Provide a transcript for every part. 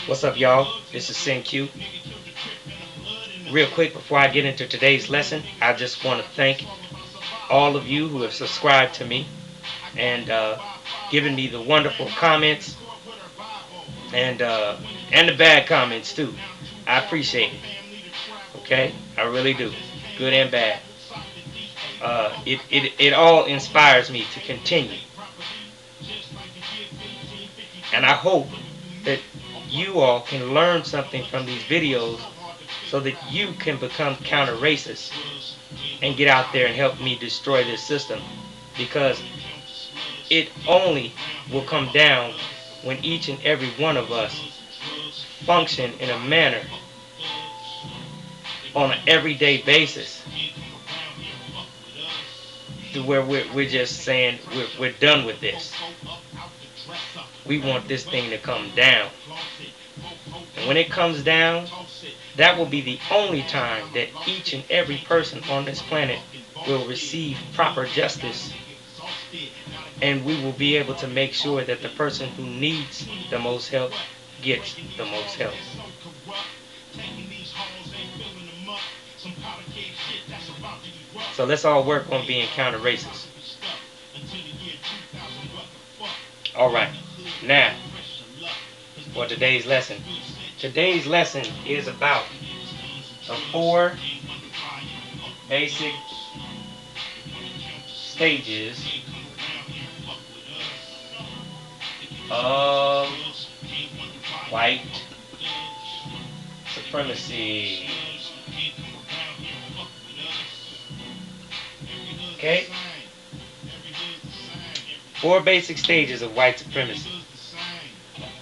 What's up, y'all? This is SYN-Q. Real quick, before I get into today's lesson, I just want to thank all of you who have subscribed to me and given me the wonderful comments and the bad comments too. I appreciate it. Okay, I really do, good and bad. It all inspires me to continue, and I hope that you all can learn something from these videos so that you can become counter-racist and get out there and help me destroy this system, because it only will come down when each and every one of us function in a manner on an everyday basis to where we're just saying we're done with this. We want this thing to come down. And when it comes down, that will be the only time that each and every person on this planet will receive proper justice, and we will be able to make sure that the person who needs the most help gets the most help. So let's all work on being counter-racist. Alright, now for today's lesson. Today's lesson is about the 4 basic stages of white supremacy. Okay? 4 basic stages of white supremacy.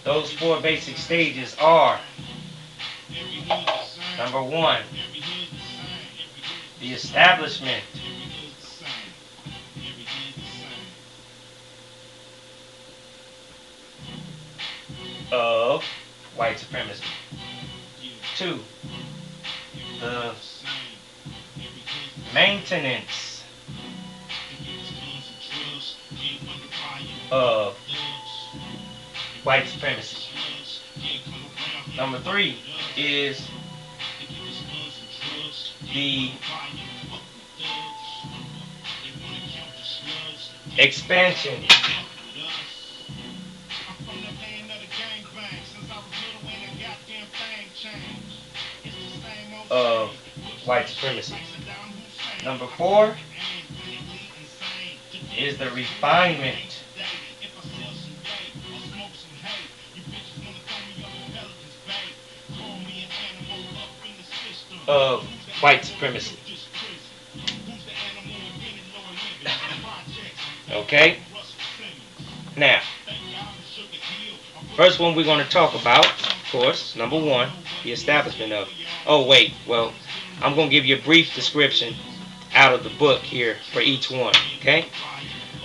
Those 4 basic stages are: number 1, the establishment of white supremacy. 2, the maintenance of white supremacy. Number 3 is the expansion of white supremacy. Number 4 is the refinement of white supremacy. Okay? Now, first one we're going to talk about, of course, number 1, the establishment of. Oh, wait, well, I'm going to give you a brief description out of the book here for each one, okay?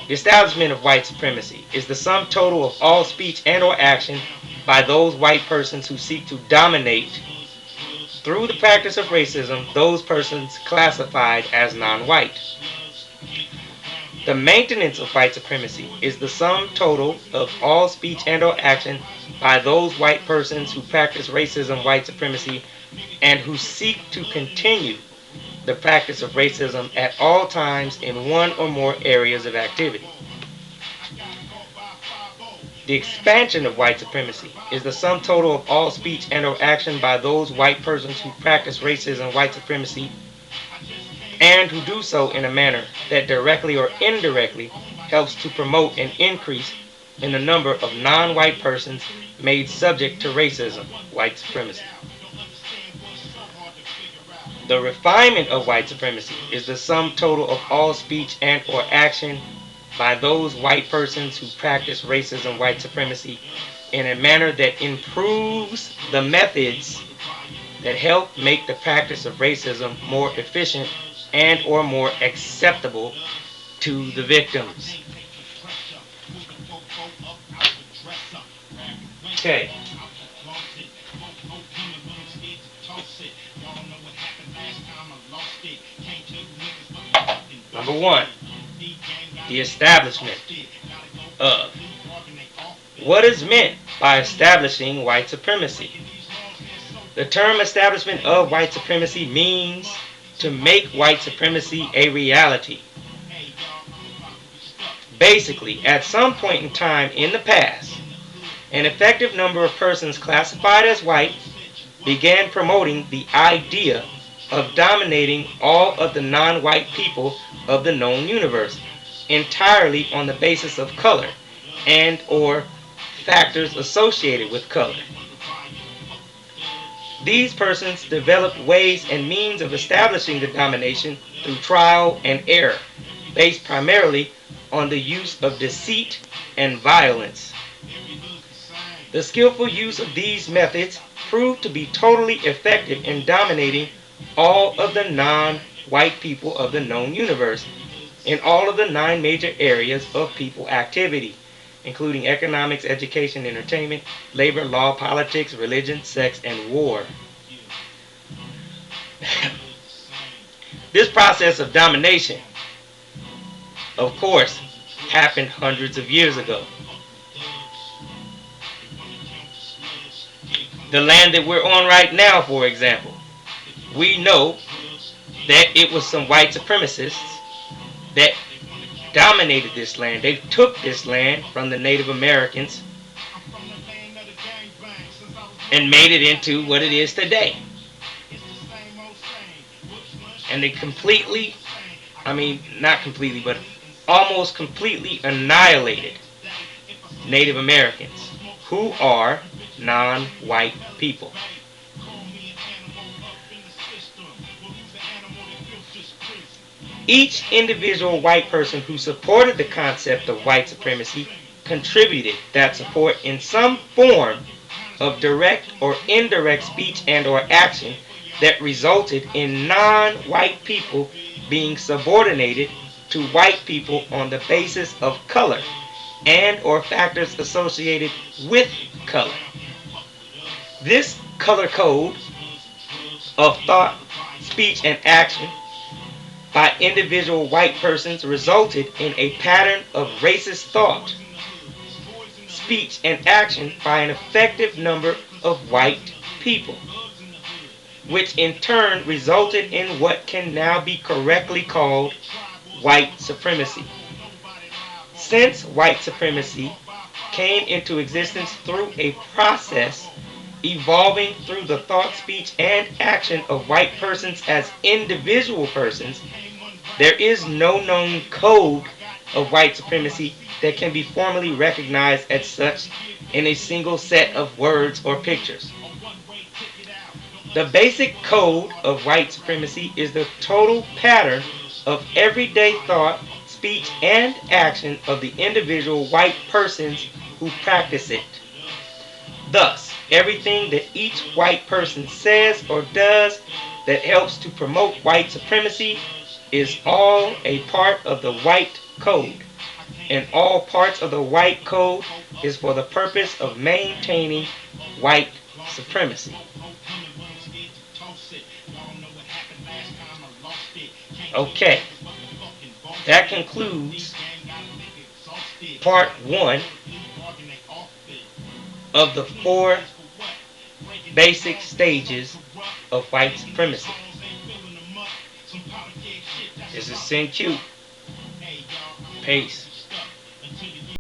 The establishment of white supremacy is the sum total of all speech and or action by those white persons who seek to dominate through the practice of racism those persons classified as non-white. The maintenance of white supremacy is the sum total of all speech and or action by those white persons who practice racism, white supremacy, and who seek to continue the practice of racism at all times in one or more areas of activity. The expansion of white supremacy is the sum total of all speech and or action by those white persons who practice racism, white supremacy, and who do so in a manner that directly or indirectly helps to promote an increase in the number of non-white persons made subject to racism, white supremacy. The refinement of white supremacy is the sum total of all speech and or action by those white persons who practice racism, white supremacy, in a manner that improves the methods that help make the practice of racism more efficient and or more acceptable to the victims. Okay. Number 1, the establishment of. What is meant by establishing white supremacy. The term establishment of white supremacy means to make white supremacy a reality. Basically, at some point in time in the past, an effective number of persons classified as white began promoting the idea of dominating all of the non-white people of the known universe entirely on the basis of color and or factors associated with color. These persons developed ways and means of establishing the domination through trial and error, based primarily on the use of deceit and violence. The skillful use of these methods proved to be totally effective in dominating all of the non-white people of the known universe in all of the 9 major areas of people activity, including economics, education, entertainment, labor, law, politics, religion, sex, and war. This process of domination, of course, happened hundreds of years ago. The land that we're on right now, for example, we know that it was some white supremacists that dominated this land. They took this land from the Native Americans and made it into what it is today. And they completely, not completely, but almost completely annihilated Native Americans, who are non-white people. Each individual white person who supported the concept of white supremacy contributed that support in some form of direct or indirect speech and or action that resulted in non-white people being subordinated to white people on the basis of color and or factors associated with color. This color code of thought, speech, and action by individual white persons resulted in a pattern of racist thought, speech, and action by an effective number of white people, which in turn resulted in what can now be correctly called white supremacy. Since white supremacy came into existence through a process evolving through the thought, speech, and action of white persons as individual persons, there is no known code of white supremacy that can be formally recognized as such in a single set of words or pictures. The basic code of white supremacy is the total pattern of everyday thought, speech, and action of the individual white persons who practice it. Thus, everything that each white person says or does that helps to promote white supremacy is all a part of the white code, and all parts of the white code is for the purpose of maintaining white supremacy. Okay, that concludes part 1 of the 4 basic stages of white supremacy. This is SYN-Q. Peace.